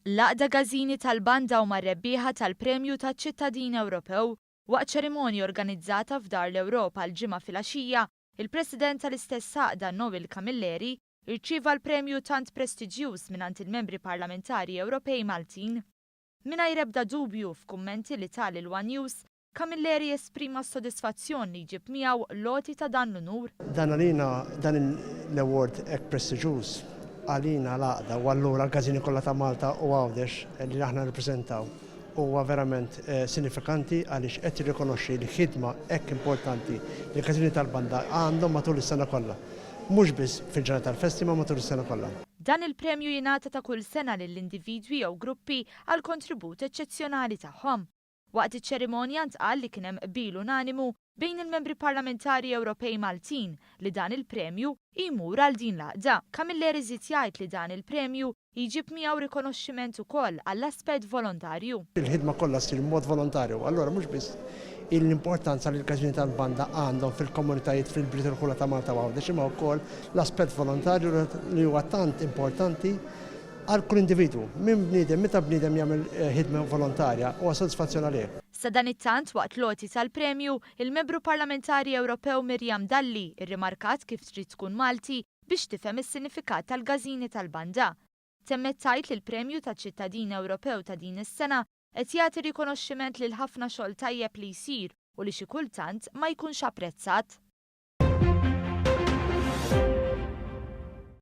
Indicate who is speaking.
Speaker 1: L-Għaqda Każini Tal-Banda huma rebbieħa tal-Premju taċ-Ċittadin Ewropew waqt ċerimonja organizzata f'Dar l-Ewropa l-ġimgħa filgħaxija, il-President tal-istess għaqda Noel Camilleri irċieva l-premju tant prestiġjuż mingħand il-membri parlamentari Ewropej Maltin. Mingħajr ebda dubju f'kummenti li tal il-One News, Camilleri esprima s-sodisfazzjon li jġib miegħu loti ta' dan l-unur.
Speaker 2: Dan l-award hekk prestiġjuż għalina l-Għaqda u allura l-Każini kollha ta' Malta u Għawdex li aħna nirrappreżentaw huwa verament sinifikanti għaliex qed jirrikonoxxi li ħidma hekk importanti li l-Każini tal-Banda għandhom matul is-sena kollha. Mhux biss fil-ġranet tal-festi ma matul is-sena kollha.
Speaker 1: Dan il-premju jingħata ta' kull sena lill-individwi jew gruppi għal kontribut eċċezzjonali tagħhom. Waqt iċ-ċerimonja ntqal li kien hemm qbil unanimu bejn il-membri parlamentari Ewropej Maltin li dan il-premju jmur għal din l-għaqda. Camilleri żied jgħid li dan il-premju jiġib miegħu rikonoxximent ukoll għall-aspett volontarju.
Speaker 2: Il-ħidma kollha ssir mod volontarju, allura mhux biss l-importanza li l-Każini tal-Banda għandhom fil-komunitajiet fil-Britannia kollha ta' Malta u Għawdex imma wkoll l-aspett volontarju li huwa tant importanti għal kull individwu. Minn bniedem, meta bniedem jagħmel ħidma volontarja huwa sodisfazzjon għalih.
Speaker 1: Sa dan it-tant waqt loti tal-premju, il-membru parlamentari Ewropew Mirjam Dalli irrimarkat kif trid tkun Malti biex tifhem is-sinifikat tal-Każini tal-Banda. Temmet tgħid li l-Premju taċ-Ċittadin Ewropew ta' din is-sena qed jagħti rikonoxximent lil ħafna xogħol tajjeb li jsir u li xi kultant ma jkunx apprezzat.